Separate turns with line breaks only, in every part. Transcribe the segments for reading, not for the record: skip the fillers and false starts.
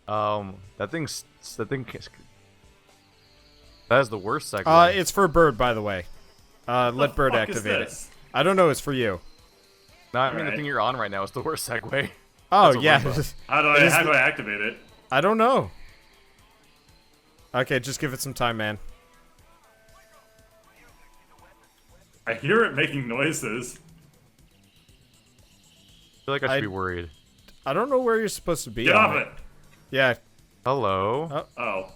That thing. That is the worst segue.
It's for Bird, by the way. Let Bird activate it. I don't know. It's for you.
No, I mean the thing you're on right now is the worst segue.
Oh yeah.
How do I activate it?
I don't know. Okay, just give it some time, man.
I hear it making noises.
I feel like I should be worried.
I don't know where you're supposed to be.
Get off it!
Yeah.
Hello.
Oh.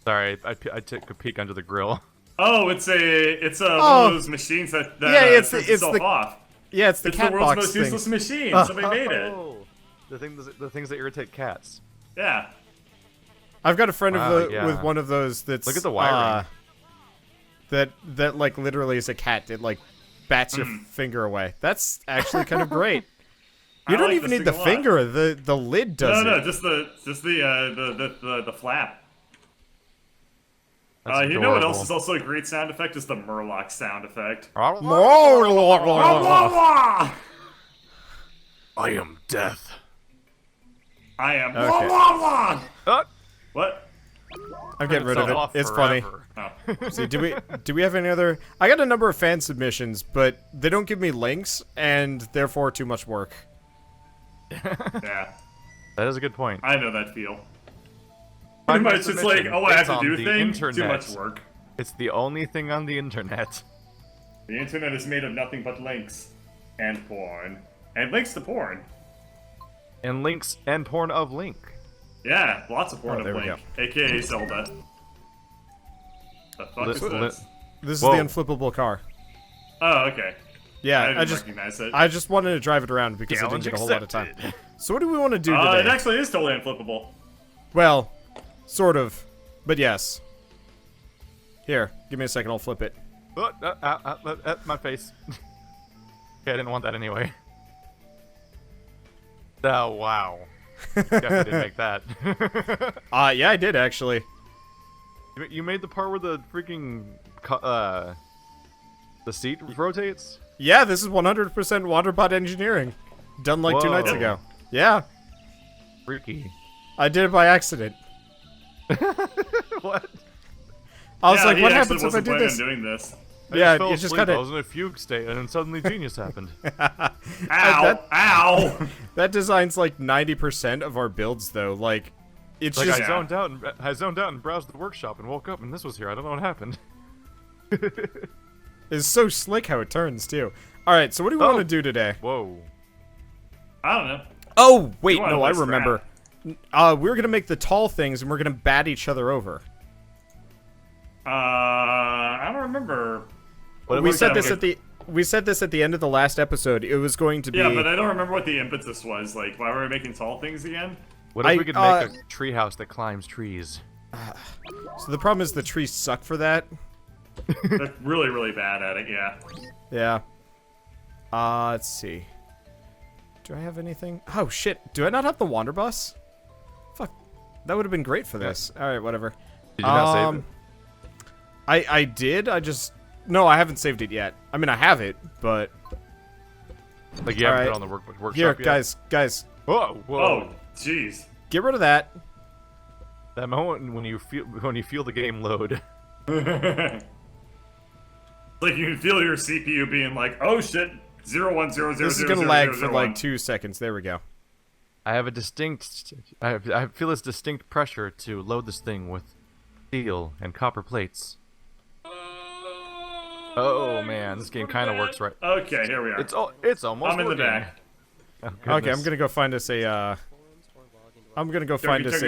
Sorry, I took a peek under the grill.
Oh, it's one of those machines that
it's
turns
the
itself off.
Yeah, it's the
It's
cat
the world's
box
most
thing.
useless machine. Somebody made it.
Oh, the things that irritate cats.
Yeah.
I've got a friend
Wow,
with one of those that's
Look at the wiring.
That like literally is a cat. It like bats your finger away. That's actually kind of great. You don't even need the finger. The lid does it.
No, just the flap. You know what else is also a great sound effect? Is the Murloc sound effect.
I am death.
I am.
Okay.
What?
I'm getting rid of it. It's
forever.
funny. Oh. See, do we have any other? I got a number of fan submissions, but they don't give me links, and therefore too much work.
Yeah.
That is a good point.
I know that feel. Pretty much, it's like, oh, I have to do things. Too much work.
It's the only thing on the internet.
The internet is made of nothing but links and porn and links to porn.
And links and porn of Link.
Yeah, lots of porn of
there we
Link, aka Zelda. The fuck is this?
This is the unflippable car.
Oh, okay.
Yeah,
I didn't recognize it.
I just wanted to drive it around because I didn't get a whole lot of time. So what do we want to do today?
It actually is totally unflippable.
Well, sort of, but yes. Here, give me a second. I'll flip it.
My face. Okay, I didn't want that anyway. Oh wow. Definitely didn't make that.
Yeah, I did actually.
You made the part where the freaking the seat rotates?
Yeah, this is 100% Wanderbot engineering. Done like 2 nights ago. Yeah.
Freaky.
I did it by accident.
What?
I was like, what happens if I do this?
Doing this.
Yeah,
it
just kind of.
I was in a fugue state, and then suddenly genius happened.
Ow! Ow!
That design's like 90% of our builds, though. Like, it's
like
just.
I zoned out and browsed the workshop and woke up, and this was here. I don't know what happened.
It's so slick how it turns too. All right, so what do we want to do today?
Whoa.
I don't know.
Oh wait,
You wanna
no, I
play
remember. We're gonna make the tall things, and we're gonna bat each other over.
I don't remember.
We said this at the end of the last episode. It was going to be.
Yeah, but I don't remember what the impetus was. Like, why were we making tall things again?
What if we could make a treehouse that climbs trees?
So the problem is the trees suck for that.
They're really, really bad at it. Yeah.
Yeah. Let's see. Do I have anything? Oh shit! Do I not have the Wanderbus? Fuck. That would have been great for this. All right, whatever.
Did you not save it?
I did. No, I haven't saved it yet. I mean, I have it, but
like you haven't put it on the workshop
here,
yet?
guys.
Whoa!
Oh, jeez.
Get rid of that.
That moment when you feel the game load.
Like you can feel your CPU being like, oh shit, 01000.
This is gonna lag for like 2 seconds. There we go.
I feel this distinct pressure to load this thing with steel and copper plates. Oh man, this game kind of works right.
Okay, here we are.
It's almost.
I'm in the back.
Oh,
okay, I'm gonna go find us a. I'm gonna go find us a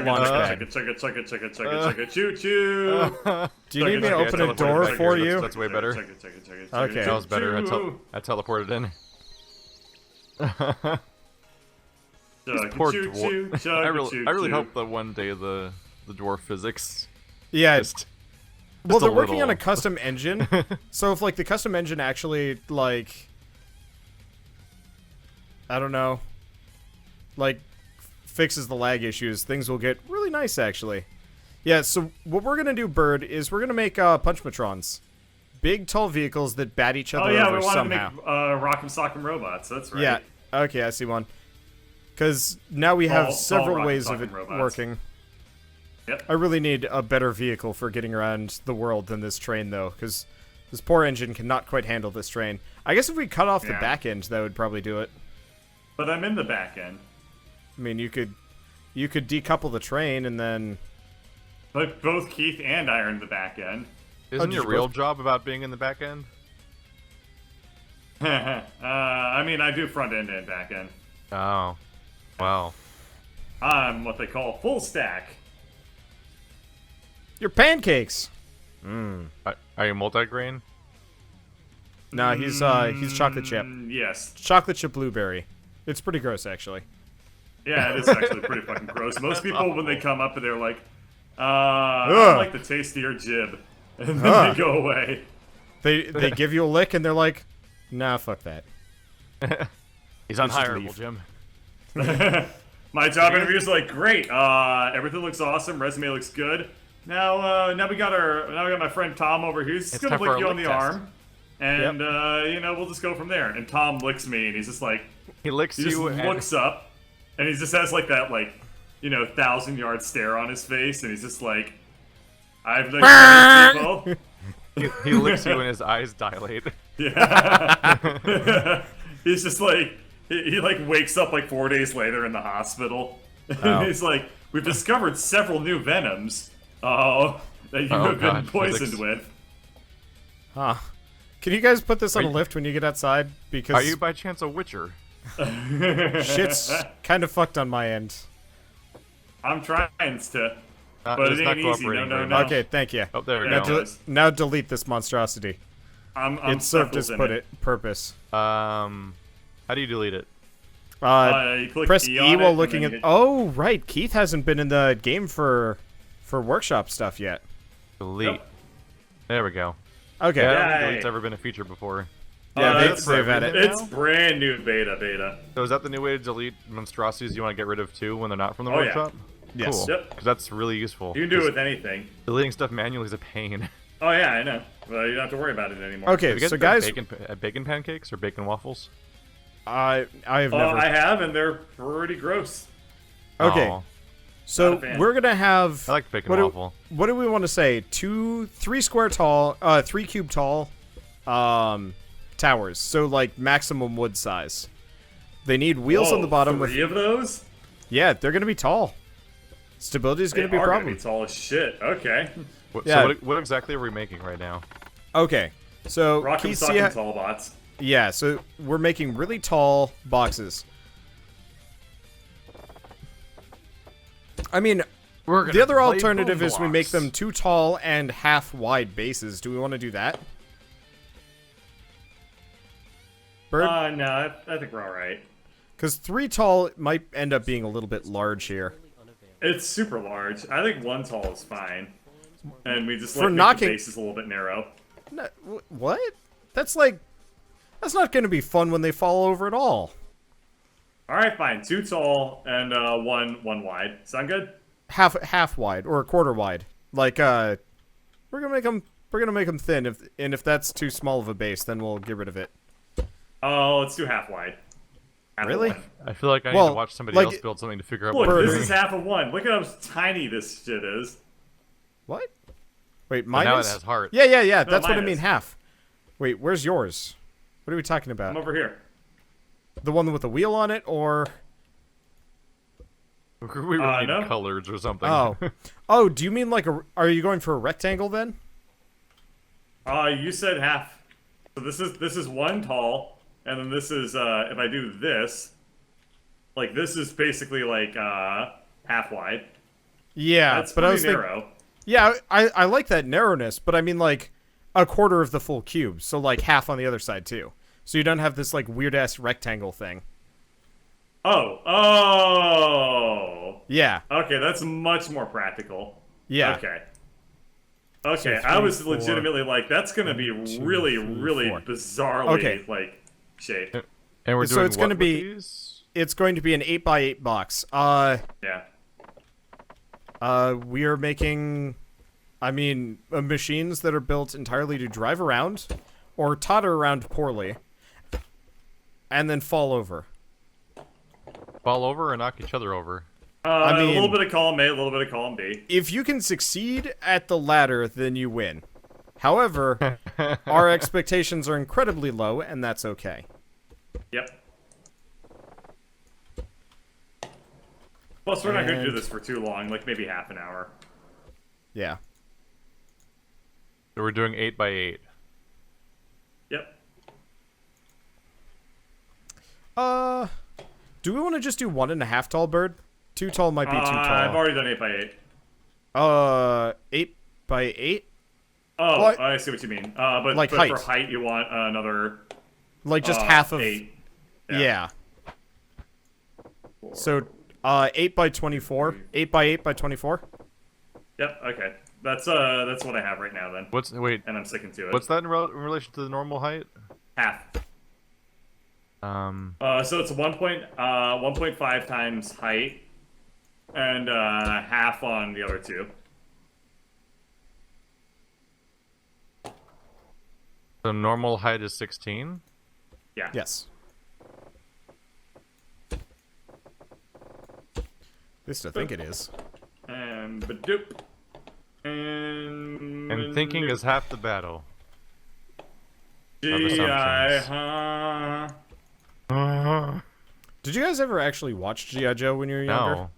launch pad.
Choo choo.
Do you need me to open a door for you?
That's way better.
Okay.
That was better. I teleported in. This poor dwarf. I really hope that one day the dwarf physics.
Yeah. Well, they're working on a
little-
custom engine, so if like the custom engine actually like, I don't know, like fixes the lag issues, things will get really nice actually. Yeah. So what we're gonna do, Bird, is we're gonna make Punchmatrons, big tall vehicles that bat each other over somehow.
Oh yeah, we want to make Rock'em Sock'em Robots. That's right.
Yeah. Okay, I see one. Because now we have
Tall
several ways of
rocket-fucking
it
robots.
working.
Yep.
I really need a better vehicle for getting around the world than this train, though, because this poor engine cannot quite handle this train. I guess if we cut off the
Yeah.
back end, that would probably do it.
But I'm in the back end.
I mean, you could decouple the train and then...
But both Keith and I are in the back end.
Isn't
did
your
you
real
both-
job about being in the back end?
I mean, I do front end and back end.
Oh. Wow.
I'm what they call full stack.
Your pancakes!
Are you multigrain?
Nah, he's chocolate chip.
Yes.
Chocolate chip blueberry. It's pretty gross, actually.
Yeah, it is actually pretty fucking gross. Most people, when they come up, they're like, I don't like the taste of your jib. And then they go away.
They give you a lick and they're like, nah, fuck that.
He's
should
unhireable,
leave.
Jim.
My job interview is like, great. Everything looks awesome. Resume looks good. Now we got my friend Tom over here. He's
It's
gonna
time for
lick
a
you on
lick
the
test.
arm, and we'll just go from there. And Tom licks me, and he's just like,
He licks
he just
you and
looks up, and he just has like that 1,000-yard stare on his face, and he's just like, I've licked many people.
he licks you and his eyes dilate.
Yeah. He's just like he like wakes up like 4 days later in the hospital.
Oh.
He's like, we've discovered several new venoms that you have been
God,
poisoned
physics.
with.
Huh. Can you guys put this on
Are
a
you-
lift when you get outside?
Are
Because
you by chance a witcher?
shit's kind of fucked on my end.
I'm trying to, but
It's
it
not
ain't easy. No,
cooperating
no,
very
no.
much.
Okay, thank you.
Oh, there we
Yeah,
go.
no. Guys.
Now delete this monstrosity.
I'm
It served
stuck
its
within
purpose.
How do you delete it?
You click
Press
E
E
on it,
while
and
looking
then
at.
you hit-
Oh, right. Keith hasn't been in the game for workshop stuff yet.
Delete.
Yep.
There we go.
Okay.
Yeah, I
Yeah.
don't think
Yay.
delete's ever been a feature before.
Yeah,
that's
they've had it.
It's brand new beta.
So is that the new way to delete monstrosities you want to get rid of too when they're not from the
Oh, yeah.
workshop?
Yes.
Cool.
Yep.
Because that's really useful.
You can do it
'Cause
with anything.
deleting stuff manually is a pain.
Oh yeah, I know. Well, you don't have to worry about it anymore.
Okay,
Have you guys
so
tried
guys,
bacon pancakes or bacon waffles?
I have
Oh,
never.
I have, and they're pretty gross.
Okay,
Aw.
so
Not a fan.
we're gonna have.
I like bacon
what do-
waffle.
What do we want to say? 3 square tall, 3 cube tall, towers. So like maximum wood size. They need wheels
Whoa,
on the bottom.
Three of those?
Yeah, they're gonna be tall. Stability is
They
gonna be a
are
problem.
Gonna be tall as shit. Okay.
Yeah.
So what exactly are we making right now?
Okay, so
Rock'em
Keith, see
sock'em
how-
tall bots.
yeah, so we're making really tall boxes. I mean,
We're
the other alternative is we make them too tall and half wide bases. Do we want to do that? Bird?
No, I think we're alright.
Because 3 tall might end up being a little bit large here.
It's super large. I think 1 tall is fine. And we just
For
like make
knocking-
the bases a little bit narrow.
No, what? That's not going to be fun when they fall over at all.
Alright, fine. 2 tall and one wide. Sound good?
Half wide or a quarter wide. Like we're gonna make them thin. If that's too small of a base, then we'll get rid of it.
Oh, let's do half wide. Half of
Really?
one.
I feel like I need
Well,
to watch somebody
like-
else build something to figure out
Look,
what we're
this
doing.
is half of 1. Look at how tiny this shit is.
What? Wait,
But
mine
now
is?
it has heart.
Yeah. That's what I
mine
mean.
is.
Half. Wait, where's yours? What are we talking
I'm
about?
over here.
The one with the wheel on it, or?
We really need
no.
colors or something.
Oh, do you mean like a? Are you going for a rectangle then?
You said half. So this is 1 tall, and then this is if I do this, like this is basically like half wide.
Yeah,
That's
but I
pretty
was thinking.
narrow.
Yeah, I like that narrowness, but I mean like a quarter of the full cube, so like half on the other side too. So you don't have this like weird ass rectangle thing.
Oh.
Yeah,
Okay, that's much more practical.
yeah.
Okay. Okay,
So
I
3,
was
4,
legitimately like, that's gonna be
2,
really,
3,
really
4.
bizarrely
Okay.
like shaped.
And we're
So
doing
it's
what
gonna
with
be-
these?
It's going to be an 8x8 box.
Yeah.
We are making, I mean, machines that are built entirely to drive around or totter around poorly and then fall over.
fall over or knock each other over?
I mean,
a little bit of column A, a little bit of column B.
If you can succeed at the latter, then you win. However, our expectations are incredibly low, and that's okay.
Yep. Plus, we're not going to do this for too long, like maybe half an hour.
Yeah.
So we're doing 8 by 8.
Yep.
Do we want to just do 1.5 tall bird? 2 tall might be too tall.
I've already done 8 by 8.
8 by 8?
Oh,
What?
I see what you mean. But,
Like
but
height.
for height, you want another...
Like just half of...
8.
Yeah. So, 8 by 24? 8 by 8 by 24?
Yep, okay. That's what I have right now, then.
Wait,
And I'm sticking to it.
what's that in relation to the normal height?
Half. So it's 1.5 times height, and half on the other two.
The normal height is 16?
Yeah.
Yes. At least I think it is.
And badoop. And
thinking is half the battle.
G.I.
Did you guys ever actually watch G.I. Joe when you were younger?
No.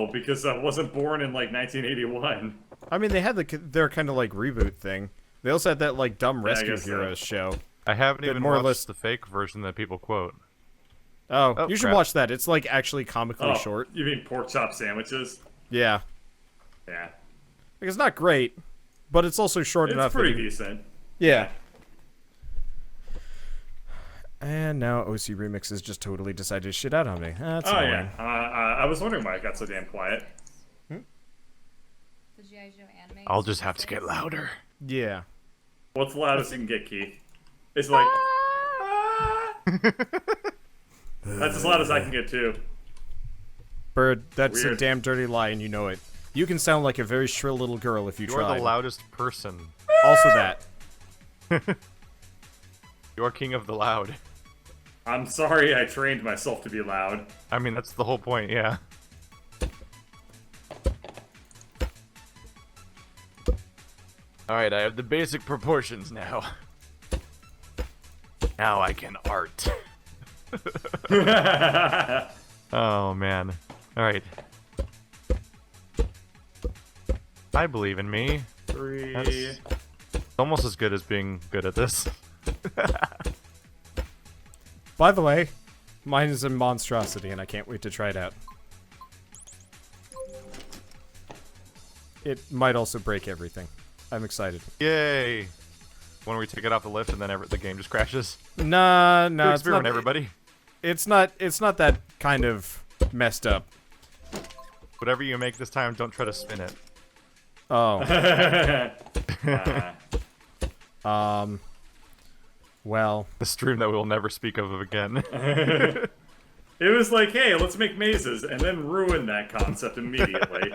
No, because I wasn't born in like 1981.
I mean, they had their kind of like reboot thing. They also had that like dumb
Yeah, I
Rescue
guess so.
Heroes show.
I haven't
But
even
more or
watched
less-
the fake version that people quote.
Oh, you should
crap.
watch that. It's like actually comically
Oh,
short.
you mean pork chop sandwiches?
Yeah.
Yeah.
Like, it's not great, but it's also short
It's
enough.
pretty
that
decent.
Yeah. And now OC Remixes just totally decided to shit out on me. That's
Oh,
annoying.
yeah. I was wondering why it got so damn quiet.
The G.I. Joe anime.
I'll just have to get louder.
Yeah.
What's the loudest you can get, Keith? It's like... That's as loud as I can get, too.
Bird, that's a
Weird.
damn dirty lie, and you know it. You can sound like a very shrill little girl if you
You're
try.
the loudest person.
Also that.
You're king of the loud.
I'm sorry I trained myself to be loud.
I mean, that's the whole point, yeah. Alright, I have the basic proportions now. Now I can art. Oh, man. Alright. I believe in me.
3...
That's almost as good as being good at this.
By the way, mine is a monstrosity, and I can't wait to try it out. It might also break everything. I'm excited.
Yay! When we take it off the lift and then the game just crashes.
No,
Good
it's
experiment,
not.
everybody.
It's not that kind of messed up.
Whatever you make this time, don't try to spin it.
Oh. Well.
The stream that we will never speak of again.
It was like, hey, let's make mazes, and then ruin that concept immediately.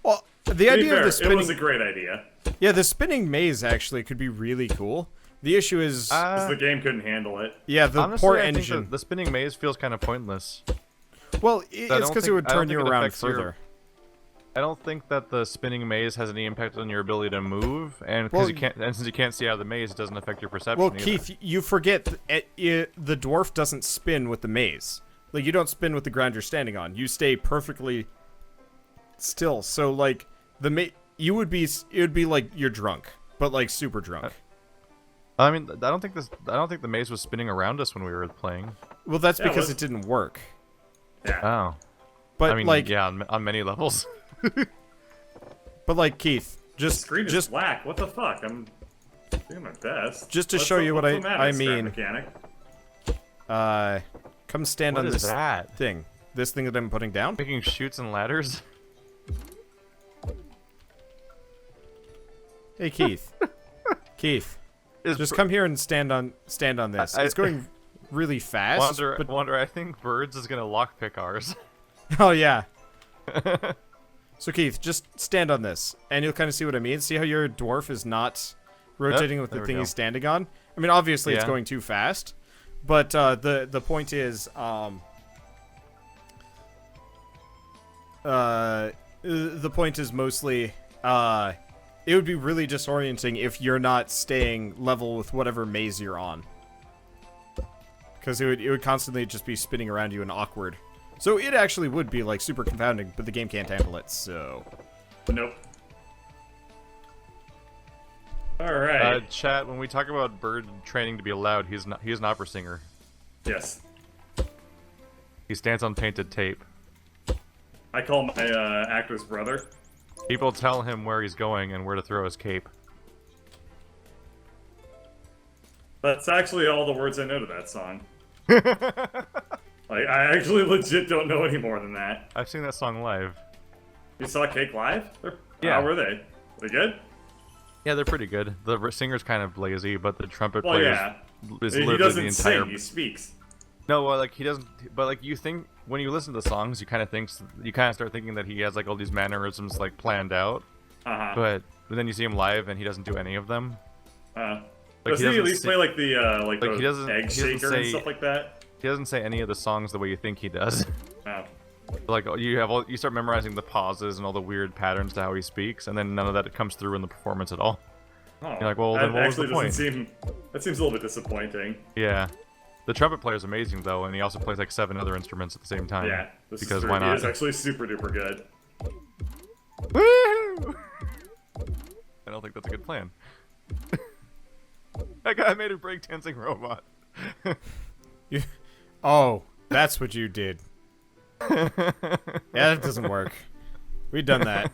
Well, the
To be
idea
fair,
of the
it
spinning.
was a great idea.
Yeah, the spinning maze actually could be really cool. The issue is,
Because the game couldn't handle it.
yeah, the
Honestly,
poor
I think
engine.
the spinning maze feels kind of pointless.
Well,
I
it's
don't
because it
think-
would
I don't
turn you
think it
around
affects your-
further.
I don't think that the spinning maze has any impact on your ability to move, and because
Well,
since you can't see out of the maze, it doesn't affect your perception.
Well,
either.
Keith, you forget the dwarf doesn't spin with the maze. Like, you don't spin with the ground you're standing on. You stay perfectly still. So, like, it would be like you're drunk, but like super drunk.
I mean, I don't think the maze was spinning around us when we were playing.
Well, that's
Yeah, it
because
was.
it didn't work.
Yeah.
Oh,
But
I mean,
like,
yeah, on many levels.
but like Keith, just
Screen is
just
black. What the fuck? I'm doing my best.
Just to
What's
show
the-
you what
what's
I-
the matter,
I
scrap
mean.
Mechanic?
come stand
What
on
is
this
that?
thing. This thing that I'm putting down.
Making chutes and ladders.
Hey Keith. Keith,
Is
just come here and stand on this. It's going really fast.
Wander. I think Birds is gonna lockpick ours.
Oh yeah. So Keith, just stand on this, and you'll kind of see what I mean. See how your dwarf is not rotating with the
there we
thing
go.
he's standing on? I mean, obviously it's
Yeah.
going too fast, But the point is, the point is mostly, it would be really disorienting if you're not staying level with whatever maze you're on. Because it would constantly just be spinning around you and awkward. So it actually would be, like, super confounding, but the game can't handle it, so...
Nope. Alright.
Chat, when we talk about Bird training to be loud, he's an opera singer.
Yes.
He stands on painted tape.
I call my actor's brother.
People tell him where he's going and where to throw his cape.
That's actually all the words I know to that song. Like, I actually legit don't know any more than that.
I've seen that song live.
You saw Cake live?
Yeah.
How were they? Were they good?
Yeah, they're pretty good. The singer's kind of lazy, but the trumpet
Well,
player
yeah.
is
He
literally
doesn't
the entire...
sing, he speaks.
No, well, like, he doesn't... But, like, you think... When you listen to the songs, you kind of start thinking that he has, like, all these mannerisms, like, planned out.
Uh-huh.
But then you see him live, and he doesn't do any of them.
Like,
he
doesn't he at least
say-
play, like, the
he doesn't-
egg
he doesn't
shaker and
say-
stuff like that?
He doesn't say any of the songs the way you think he does.
Oh.
Like, you start memorizing the pauses and all the weird patterns to how he speaks, and then none of that comes through in the performance at all.
Oh.
You're like, well, then
that
what was the
actually
point?
doesn't seem... That seems a little bit disappointing.
Yeah. The trumpet player's amazing, though, and he also plays, like, 7 other instruments at the same time.
Yeah. This
Because
is true.
why not?
He is actually super duper good.
Woo! I don't think that's a good plan. That guy made a breakdancing robot.
Oh, that's what you did. Yeah, that doesn't work. We've done that.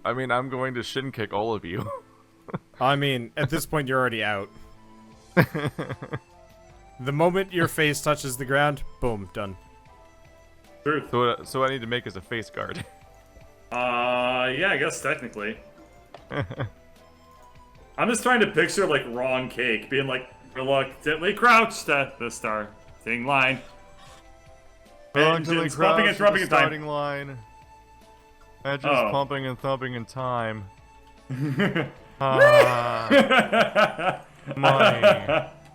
I mean, I'm going to shin kick all of you.
I mean, at this point, you're already out. The moment your face touches the ground, boom, done.
Truth.
So what I need to make is a face guard.
Yeah, I guess technically. I'm just trying to picture, like, wrong cake being like, reluctantly crouched at the starting line. Engines pumping and throbbing in time.
starting line. Engines
Oh.
pumping and thumping in time. Money.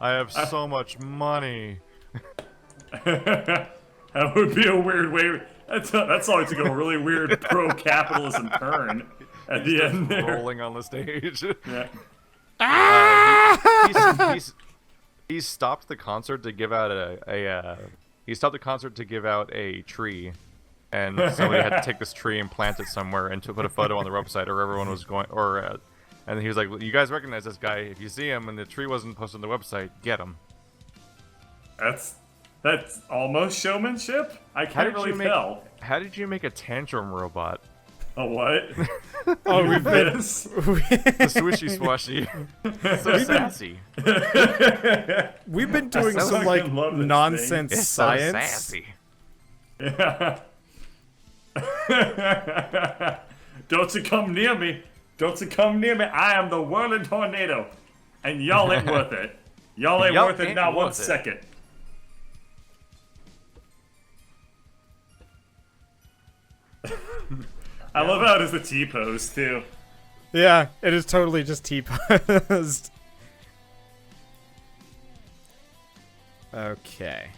I have so much money.
That would be a weird way. That's always to go a really weird pro-capitalism turn at the end there.
Rolling on the stage.
Yeah.
He's stopped the concert to give out he stopped the concert to give out a tree, and somebody had to take this tree and plant it somewhere and to put a photo on the website, or everyone was going, and he was like, well, "You guys recognize this guy? If you see him and the tree wasn't posted on the website, get him."
That's almost showmanship. I can't really tell.
How did you make a tantrum robot?
A what?
Oh, we've been...
This?
The swishy swashy. So sassy.
We've been doing
I
some,
fucking love
like,
this
nonsense
It's
science.
so sassy.
Yeah. Don't you come near me. Don't you come near me. I am the whirling tornado. And y'all ain't worth it. Y'all ain't worth it not 1 second. I love how it is the T-pose, too.
Yeah, it is totally just T-posed. Okay.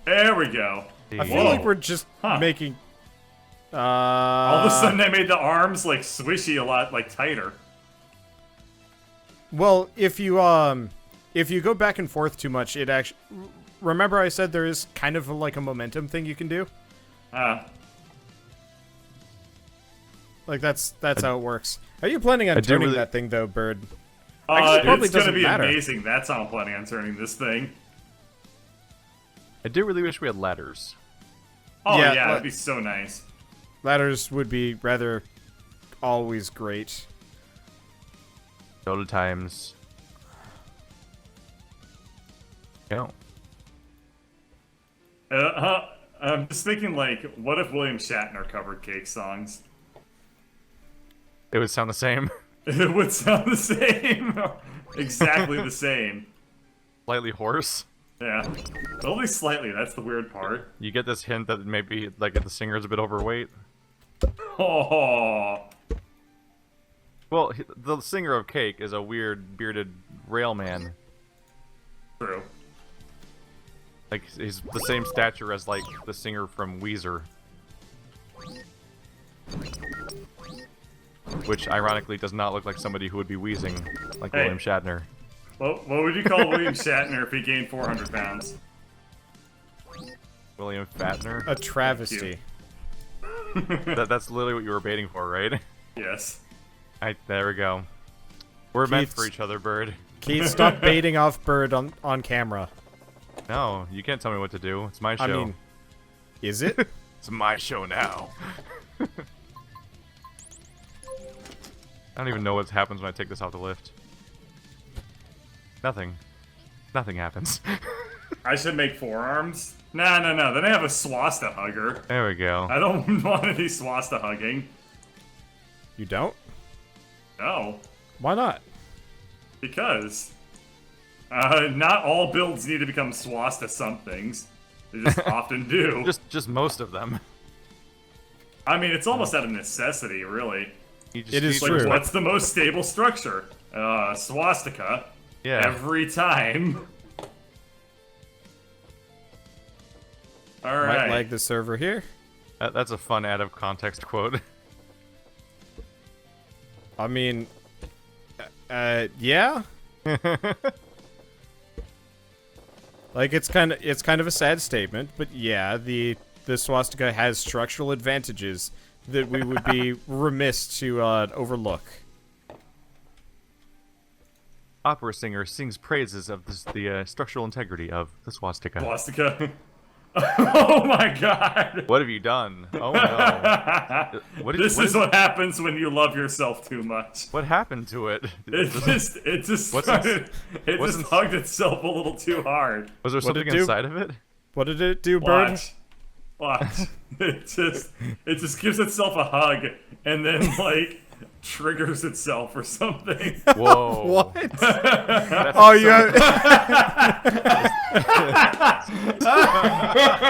There we go.
I feel
Whoa.
like we're just
Huh.
making...
All of a sudden I made the arms, like, swishy a lot, like, tighter.
Well, if you go back and forth too much, it actually... Remember I said there is kind of like a momentum thing you can do? Like, that's how it works. Are you planning on
I do
turning
really-
that thing, though, Bird? Actually, it probably
it's gonna
doesn't
be
matter.
amazing. That's how I'm planning on turning this thing.
I do really wish we had ladders.
Oh
Yeah,
yeah, that'd be so nice.
Ladders would be rather always great.
Total times. Go.
I'm just thinking, like, what if William Shatner covered cake songs?
It would sound the same.
It would sound the same. Exactly the same.
Slightly hoarse.
Yeah. But only slightly, that's the weird part.
You get this hint that maybe like the singer's a bit overweight.
Oh.
Well, the singer of Cake is a weird bearded railman.
True.
Like he's the same stature as like the singer from Weezer. Which ironically does not look like somebody who would be wheezing like
Hey.
William Shatner.
What would you call William Shatner if he gained 400 pounds?
William Fatner?
A travesty.
That's literally what you were baiting for, right?
Yes.
There we go. We're meant
Keith's-
for each other, Bird.
Keith, stop baiting off Bird on camera.
No, you can't tell me what to do. It's my show.
I mean, is it?
It's my show now. I don't even know what happens when I take this off the lift. Nothing. Nothing happens.
I should make forearms? No. Then I have a swasta hugger.
There we go.
I don't want any swasta hugging.
You don't?
No.
Why not?
Because not all builds need to become swasta somethings. They just often do.
Just most of them.
I mean, it's almost out of necessity, really.
You just
It is
need-
Like,
true.
what's the most stable structure? Swastika.
Yeah.
Every time. All
Might
right.
lag the server here.
That's a fun out of context quote.
I mean, yeah. Like it's kind of a sad statement, but yeah, the swastika has structural advantages that we would be remiss to overlook.
Opera singer sings praises of the structural integrity of the swastika.
Swastika. Oh my god.
What have you done? Oh no.
This is what happens when you love yourself too much.
What happened to it?
It just
What's
started, it
what's
just hugged itself a little too hard.
Was there
What did
something
it do?
inside of it?
What did it do, Bird?
Watch. It just gives itself a hug and then like triggers itself or something.
Whoa.
What?
That's
Oh, you
so-
have...
Wow.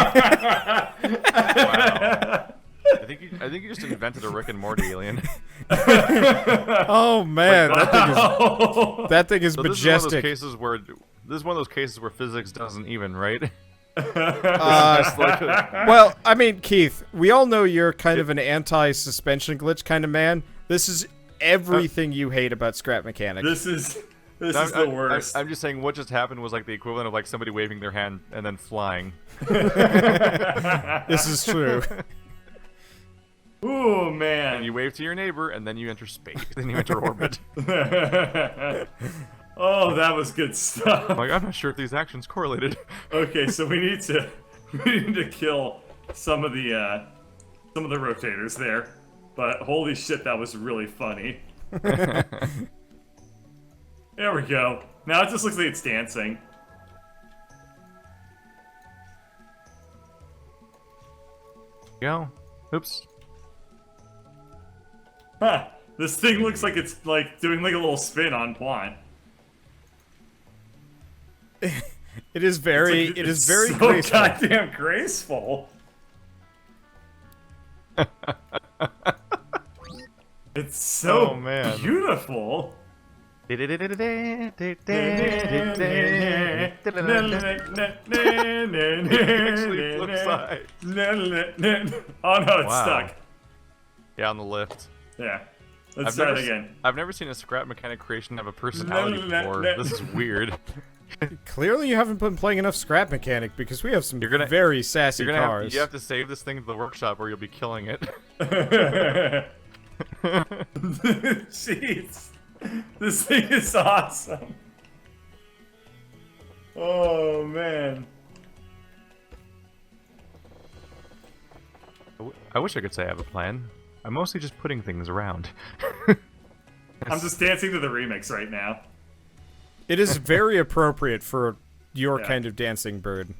I think you just invented a Rick and Morty alien.
Oh man, that thing is
So this is one of those
majestic.
cases where physics doesn't even, right?
Uh,
Like,
well, I mean, Keith, we all know you're kind of an anti-suspension glitch kind of man. This is everything you hate about scrap mechanics.
This is the worst.
I'm just saying what just happened was like the equivalent of like somebody waving their hand and then flying.
This is true.
Ooh man.
And you wave to your neighbor and then you enter space. Then you enter orbit.
Oh, that was good stuff.
I'm like, I'm not sure if these actions correlated.
Okay, so we need to kill some of the rotators there. But holy shit, that was really funny. There we go. Now it just looks like it's dancing.
Go. Oops.
Huh. This thing looks like it's like doing like a little spin on Quan.
It is very,
It's
it is very
so
graceful.
goddamn graceful. It's so
Oh, man.
beautiful.
Actually, flip side.
Oh no, it's
Wow.
stuck.
Yeah, on the lift.
Yeah. Let's start
never,
again.
I've never seen a scrap mechanic creation have a personality before. This is weird.
Clearly, you haven't been playing enough scrap mechanic because we have some
You're gonna-
very sassy
You're gonna
cars.
you have to save this thing to the workshop or you'll be killing it.
Jeez. This thing is awesome. Oh man.
I wish I could say I have a plan. I'm mostly just putting things around.
I'm just dancing to the remix right now.
It is very appropriate for your
Yeah.
kind of dancing, Bird.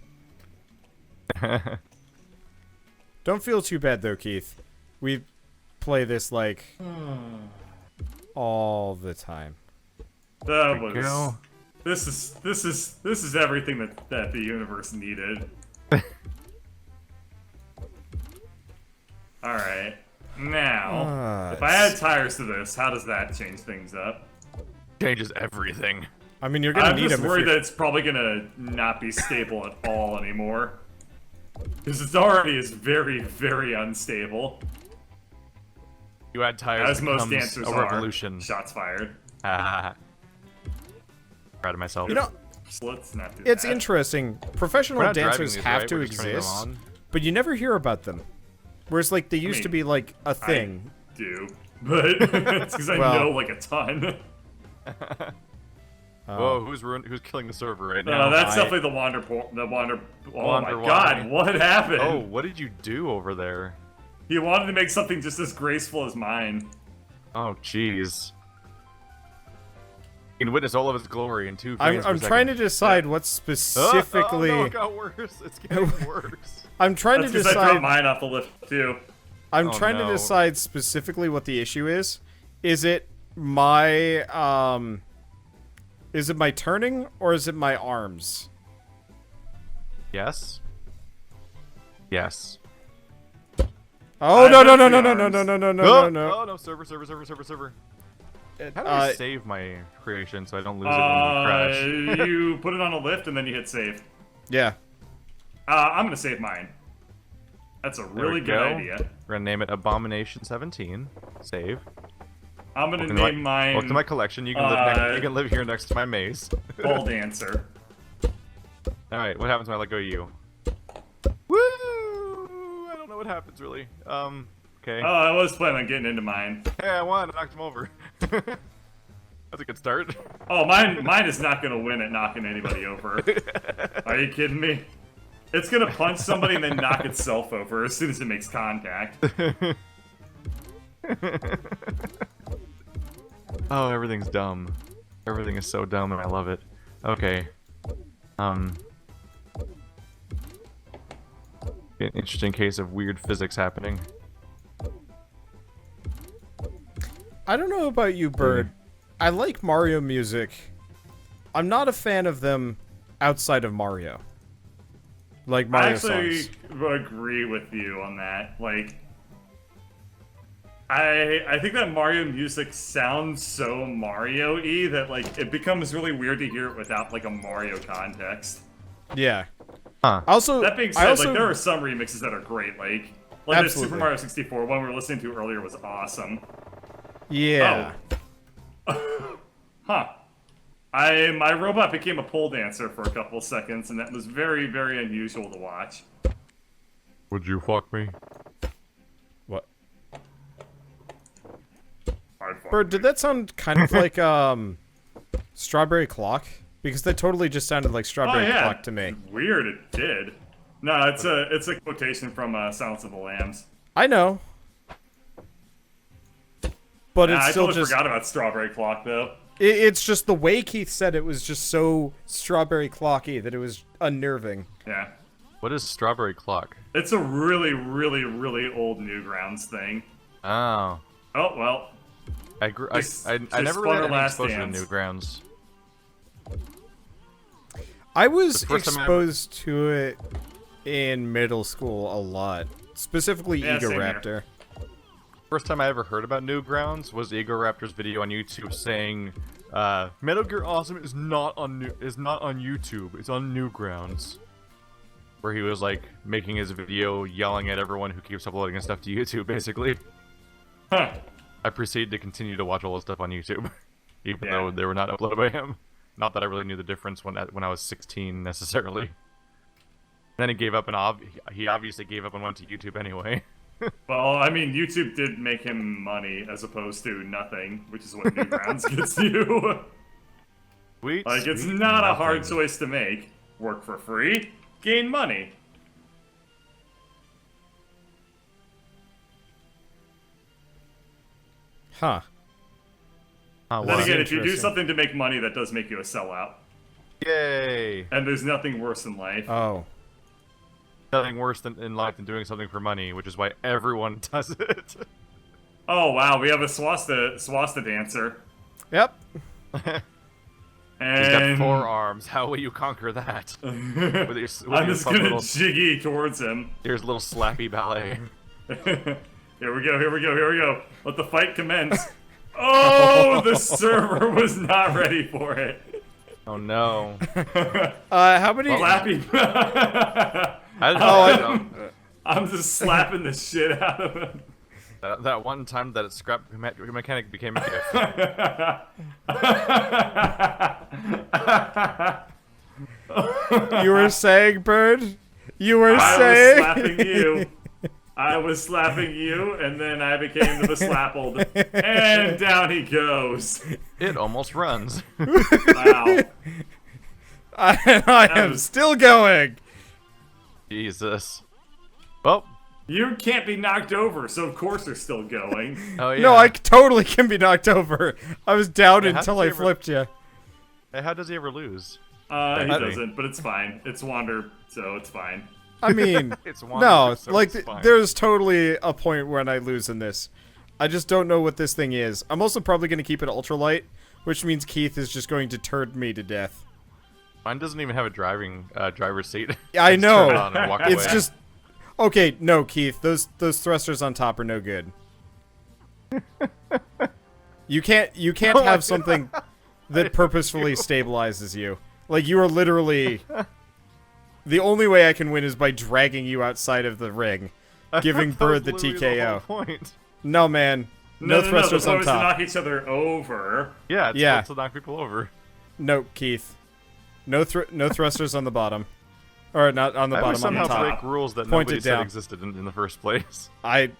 Don't feel too bad though, Keith. We play this like all the time.
That
There we
was.
go.
This is everything that the universe needed. All right. Now, if I add tires to this, how does that change things up?
Changes everything.
I mean, you're gonna
I'm
need
just
them.
worried that it's probably gonna not be stable at all anymore. Because it already is very, very unstable.
You add tires,
As
it
most
becomes
dancers
a
are.
revolution.
Shots fired.
Proud of myself.
You know,
So let's not do
it's
that.
interesting.
We're
Professional
not driving
dancers
these,
have
right?
to
We're just turning them
exist,
on?
but you never hear about them. Whereas, like, they used to
mean,
be like a thing.
I do, but it's because I
Well-
know like a ton.
Whoa, who's killing the server right now?
No, that's
I-
definitely the Wander. Oh
Wander
my God,
wily.
what happened?
Oh, what did you do over there?
He wanted to make something just as graceful as mine.
Oh, jeez. You can witness all of its glory in 2
I'm
frames per
trying to
second.
decide what
Oh,
specifically.
no, it got worse. It's getting worse.
I'm trying
That's
to
because I dropped
decide.
mine off the lift too.
I'm
Oh,
trying to
no.
decide specifically what the issue is. Is it my Is it my turning or is it my arms?
Yes. Yes.
Oh
I
no no
bet
no
it's
no
the
no no no no no
Oh,
no no.
oh no! Server. How do
Uh,
I save my creation so I don't lose it when we crash?
You put it on a lift and then you hit save.
Yeah.
I'm gonna save mine. That's a
There
really
we
good
go.
idea.
We're gonna name it Abomination 17. Save.
I'm gonna
Look to
name mine
Look to my collection. You can you can live here next to my maze.
Ball Dancer.
All right. What happens when I let go of you? Woo! I don't know what happens really. Okay.
Oh, I was planning on getting into mine.
Hey, I won. I knocked him over. That's a good start.
Oh, mine is not gonna win at knocking anybody over. Are you kidding me? It's gonna punch somebody and then knock itself over as soon as it makes contact.
Oh, everything's dumb. Everything is so dumb and I love it. Okay. An interesting case of weird physics happening.
I don't know about you, Bird. I like Mario music. I'm not a fan of them outside of Mario. Like
I
Mario
actually
songs.
agree with you on that. Like, I think that Mario music sounds so Mario-y that like it becomes really weird to hear it without like a Mario context.
Yeah.
Huh.
Also,
That being
I
said,
also,
like there are some remixes that are great. Like the
Absolutely.
Super Mario 64 one we were listening to earlier was awesome.
yeah.
Huh. My robot became a pole dancer for a couple seconds, and that was very, very unusual to watch.
Would you fuck me?
What?
Hard fun.
Bird, did that sound kind of like Strawberry Clock? Because that totally just sounded like
Oh
Strawberry
yeah.
Clock to me.
Weird, it did. No, it's a quotation from Silence of the Lambs.
I know. But it's
I
still
totally
just
forgot about Strawberry Clock though.
it's just the way Keith said it was just so Strawberry Clocky that it was unnerving.
Yeah.
What is Strawberry Clock?
It's a really, really, really old Newgrounds thing.
Oh.
Oh well.
I
Just
never
spun
really
her
had any
last
exposure to
dance.
Newgrounds.
I was
The first time I
exposed to it in middle school a lot. Specifically
Yeah,
Ego
same here.
Raptor.
First time I ever heard about Newgrounds was Egoraptor's video on YouTube saying, "Metal Gear Awesome is not on YouTube. It's on Newgrounds." Where he was like making his video, yelling at everyone who keeps uploading his stuff to YouTube, basically.
Huh.
I proceeded to continue to watch all his stuff on YouTube, even
Yeah.
though they were not uploaded by him. Not that I really knew the difference when I was 16 necessarily. Then he gave up and he obviously gave up and went to YouTube anyway.
Well, I mean, YouTube did make him money as opposed to nothing, which is what Newgrounds gets you.
Sweet.
Like, it's
sweet
not a hard
nothing.
choice to make. Work for free, gain money.
Huh.
Oh,
Then
wow.
again, if you do
Interesting.
something to make money, that does make you a sellout.
Yay!
And there's nothing worse in life.
Oh.
Nothing worse than in life than doing something for money, which is why everyone does it.
Oh wow, we have a swasta dancer.
Yep.
He's got
And
4 arms. How will you conquer that? With your
I'm
your
just
fun
gonna
little,
jiggy towards him.
here's a little slappy ballet.
Here we go, here we go, here we go. Let the fight commence. Oh, the server was not ready for it.
Oh no.
How many?
Slappy. I'm just slapping the shit out of him.
That one time that scrap mechanic became a gift.
You were saying, Bird? You were
I
saying?
was slapping you. I was slapping you, and then I became the slappled. And down he goes.
It almost runs.
Wow.
I am still going.
Jesus. Well.
You can't be knocked over, so of course they're still going.
Oh yeah.
No, I totally can be knocked over. I was down
Yeah,
until
how
I
does he
flipped you.
Hey, how does he ever lose?
He doesn't, but it's fine. It's Wander, so it's fine.
I mean,
It's
no,
Wanderbots, so
like
it's fine.
there's totally a point when I lose in this. I just don't know what this thing is. I'm also probably going to keep it ultralight, which means Keith is just going to turd me to death.
Mine doesn't even have a driver's seat.
I
Just
know.
turn it on and walk
It's
away.
just okay. No, Keith, those thrusters on top are no good. You can't
Oh my
have something that purposefully stabilizes you. Like you are literally. The only way I can win is by dragging you outside of the ring, giving
That was
Bird the
literally
TKO.
whole point.
No, man. No thrusters
the
on
point was to
top.
knock each other over.
Yeah, it's
Yeah.
supposed to knock people over.
No, Keith. No thrusters on the bottom. Or not on the
I would
bottom, on the
somehow
top.
break rules that
Point
nobody
it
said
down.
existed in the first place.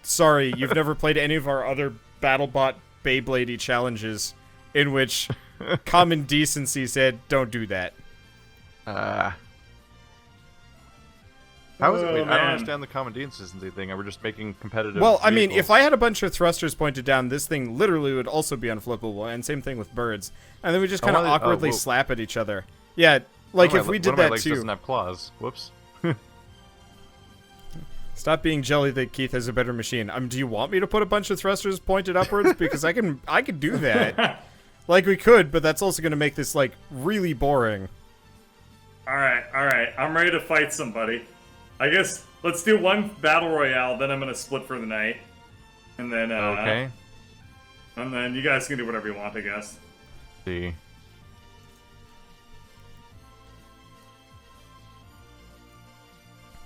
Sorry, you've never played any of our other BattleBot Beyblade challenges in which common decency said, don't do that.
How is it?
Oh,
Wait, I don't
man.
understand the common decency thing. We're just making competitive.
Well, I mean, if
vehicles.
I had a bunch of thrusters pointed down, this thing literally would also be unflippable, and same thing with birds. And then we just
Oh,
kind of
why- oh,
awkwardly
whoa.
slap at each other. Yeah, like
One
if
of my-
we
one
did
of my
that
legs
too.
doesn't have claws. Whoops.
Stop being jelly that Keith has a better machine. Do you want me to put a bunch of thrusters pointed upwards? Because I can do that. Like we could, but that's also going to make this like really boring.
Alright, I'm ready to fight somebody. I guess let's do one battle royale, then I'm gonna split for the night. And then,
Okay.
And then you guys can do whatever you want, I guess.
See.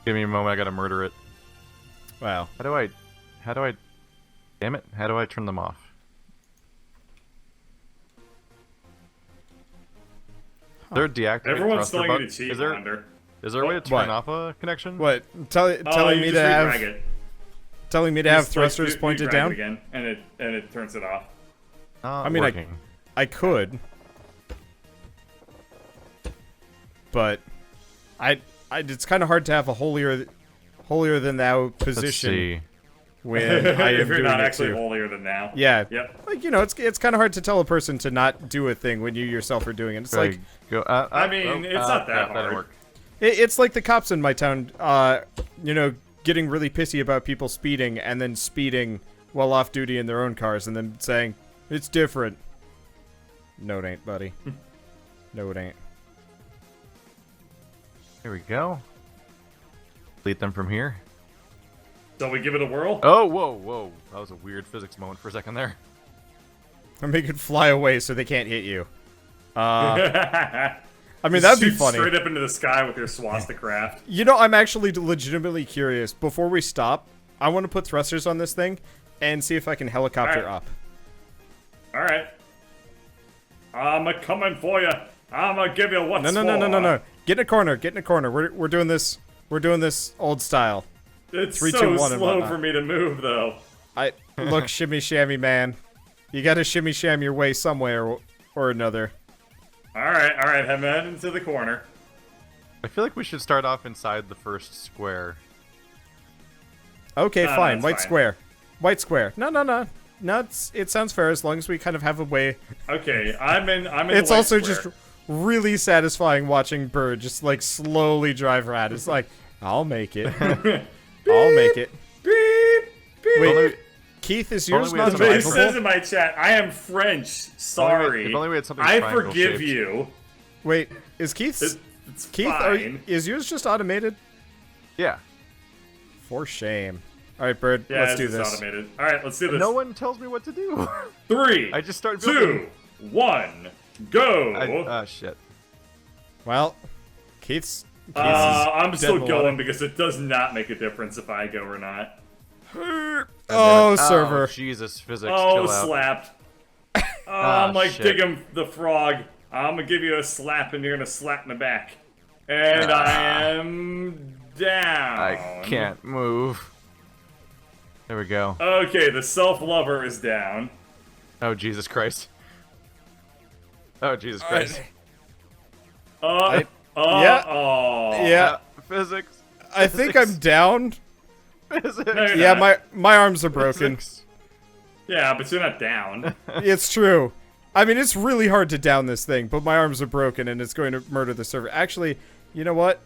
Give me a moment. I gotta murder it.
Wow.
How do I? Damn it! How do I turn them off? Is there a deactivate
Everyone's
thruster
telling you
button?
to cheat,
Is there
Wander.
a way to turn
What?
off a connection?
What? Telling
You
me
just
to have
re-drag it.
telling me to have
Just, like,
thrusters pointed
re-drag
down?
it again, and it turns it off.
Not
I mean,
working.
I could, but it's kind of hard to have a holier than thou
Let's
position
see.
when I am
if you're
doing
not
it
actually
too.
holier than now.
Yeah.
Yep.
Like it's kind of hard to tell a person to not do a thing when you yourself are doing it. It's like
Go,
I mean, it's not that
that'll
hard.
work.
it's like the cops in my town. Getting really pissy about people speeding and then speeding while off duty in their own cars and then saying it's different. No, it ain't, buddy. No, it ain't.
Here we go. Delete them from here.
So we give it a whirl?
Oh, whoa. That was a weird physics moment for a second there.
Or make it fly away so they can't hit you. I mean,
Just
that'd be
shoot
funny.
straight up into the sky with your swastika craft.
You know, I'm actually legitimately curious. Before we stop, I want to put thrusters on this thing and see if I can helicopter
Alright.
up.
Alright. I'm a coming for you. I'm gonna give you what's
No. Get in a corner. Get in a corner. We're doing this. We're doing this old style.
It's
3,
so
2, 1 and
slow
whatnot.
for me to move, though.
Look, shimmy shammy, man. You gotta shimmy sham your way somewhere or another.
Alright, head into the corner.
I feel like we should start off inside the first square.
Okay,
No,
fine.
that's
White
fine.
square. White square. No. No, it sounds fair as long as we kind of have a way.
Okay, I'm in
It's
the white
also
square.
just really satisfying watching Bird just like slowly drive around. It's like, I'll make it. I'll make it.
Beep, beep.
Wait, Keith, is yours
only we had
not
some
It says
drivable?
in my chat, I am French. Sorry.
If only we had something
I
triangle
forgive
shaped.
you.
Wait, is Keith's
It's
Keith?
fine.
Is yours just automated?
Yeah.
For shame. All right, Bird.
Yeah,
let's do
it's
this.
automated. All right, let's do this.
No one tells me what to do.
3,
I just start
2,
building.
1, go.
Ah, shit.
Well, Keith's
I'm still
dead in the
going
water.
because it does not make a difference if I go or not.
Oh, server.
Oh, Jesus, physics.
Oh,
chill out.
slapped. Oh,
Ah,
I'm like
shit.
Diggum the frog. I'm gonna give you a slap and you're gonna slap me back. And I am down.
I can't move. There we go.
Okay, the self-lover is down.
Oh, Jesus Christ. Oh, Jesus Christ.
Yeah.
Oh.
Yeah,
Physics.
I think I'm down.
Physics.
No, you're
Yeah,
not.
my arms are broken.
Physics.
Yeah, but you're not down.
It's true. I mean, it's really hard to down this thing, but my arms are broken and it's going to murder the server. Actually, you know what?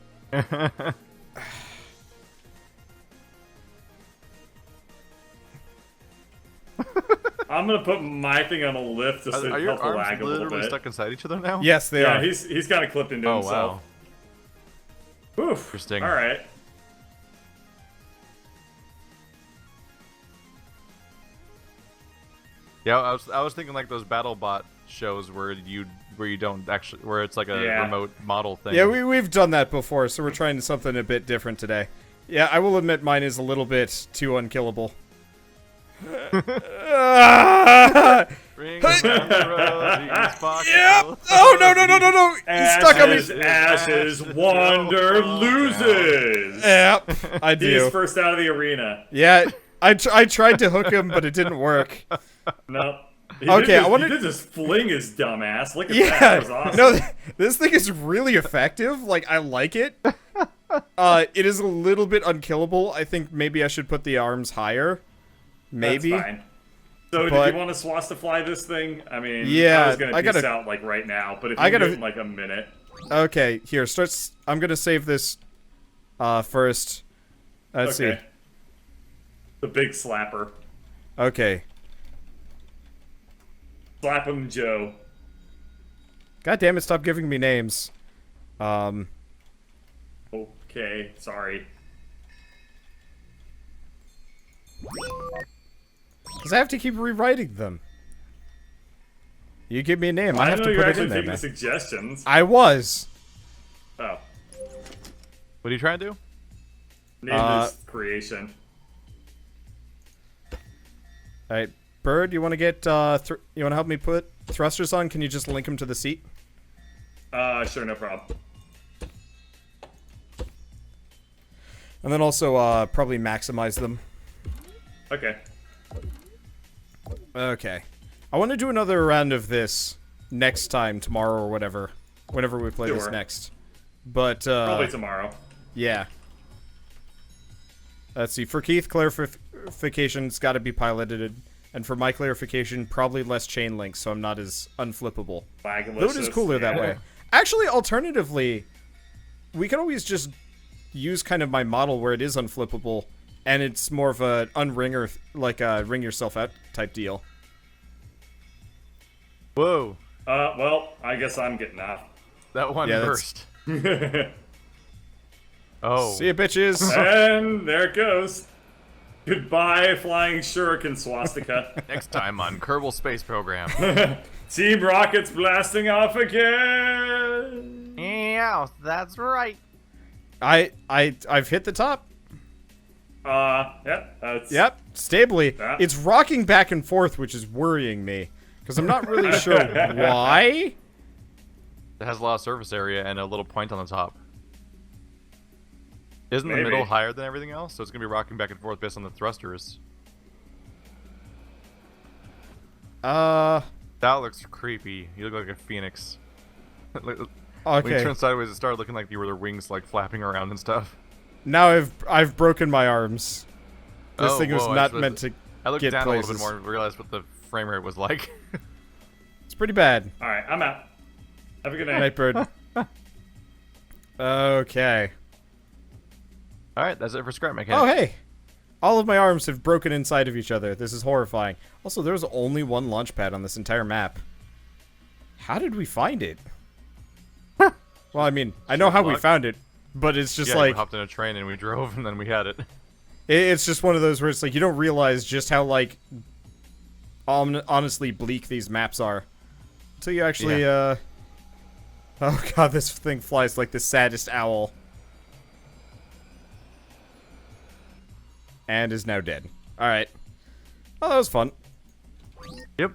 I'm gonna put my thing on a lift just to
Are your
help the lag
arms
a little
literally
bit.
stuck inside each other now?
Yes, they
Yeah,
are.
he's kind of clipped into
Oh,
himself.
wow.
Oof.
Interesting.
All right.
Yeah, I was thinking like those BattleBot shows where you don't actually where it's like a
Yeah.
remote model thing.
Yeah, we've done that before, so we're trying something a bit different today. Yeah, I will admit mine is a little bit too unkillable.
Ring around the rosy sparkle.
Yep. Oh no! He's stuck on me.
Ashes, Wander loses.
Yep, I
He's
do.
first out of the arena.
Yeah, I tried to hook him, but it didn't work.
No.
Okay, I wanna-
He did just fling his dumb ass. Look at that.
Yeah,
That was awesome.
no, this thing is really effective. Like, I like it. It is a little bit unkillable. I think maybe I should put the arms higher. Maybe.
That's fine. So,
But-
did you want to swastify this thing? I mean,
Yeah,
I was gonna
I
peace
gotta-
out like right now, but if
I
you
gotta-
do it in like a minute.
Okay, here, I'm gonna save this first. Let's
Okay.
see.
The big slapper.
Okay.
Slap him, Joe.
God damn it, stop giving me names.
Okay, sorry.
Because I have to keep rewriting them. You give me a name, I
I
have
know
to
you're
put it
actually
in there,
taking
man.
suggestions.
I was.
Oh,
What are you trying to do?
name this creation.
Alright, Bird, you want to get, you want to help me put thrusters on? Can you just link them to the seat?
Sure, no problem.
And then also, probably maximize them.
Okay.
Okay. I want to do another round of this next time, tomorrow or whatever. Whenever we play this
Sure.
next. But,
Probably tomorrow.
yeah. Let's see. For Keith, clarification's got to be piloted. And for my clarification, probably less chain links, so I'm not as unflippable. Though it is cooler that way. Actually, alternatively, we can always just use kind of my model where it is unflippable, and it's more of a unringer, like a ring yourself out type deal.
Whoa,
Well, I guess I'm getting off.
that one
Yeah, that's-
burst. Oh,
See ya, bitches!
And there it goes. Goodbye, flying shuriken swastika.
next time on Kerbal Space Program.
Team Rocket's blasting off again.
Yeah, that's right.
I've hit the top.
Yep. That's,
Yep, stably.
Yeah.
It's rocking back and forth, which is worrying me. Because I'm not really sure why.
It has a lot of surface area and a little point on the top. Isn't the
Maybe.
middle higher than everything else? So it's gonna be rocking back and forth based on the thrusters. That looks creepy. You look like a phoenix. When you
Okay.
turn sideways, it started looking like you were the wings like flapping around and stuff.
Now I've broken my arms. This
Oh,
thing was
whoa, I
not
suppose
meant to
I looked
get
down a
places.
little bit more and realized what the frame rate was like.
It's pretty bad.
All right, I'm out. Have a good night.
Nightbird. Okay.
Alright, that's it for Scrap Mechanic.
Oh, hey! All of my arms have broken inside of each other. This is horrifying. Also, there's only one launch pad on this entire map. How did we find it? Well, I mean, I know how we
luck.
found it, but it's just
Yeah,
like...
we hopped in a train and we drove and then we had it.
It's just one of those where it's like you don't realize just how like honestly bleak these maps are until you actually oh god, this thing flies like the saddest owl and is now dead. All right. Oh, that was fun.
Yep.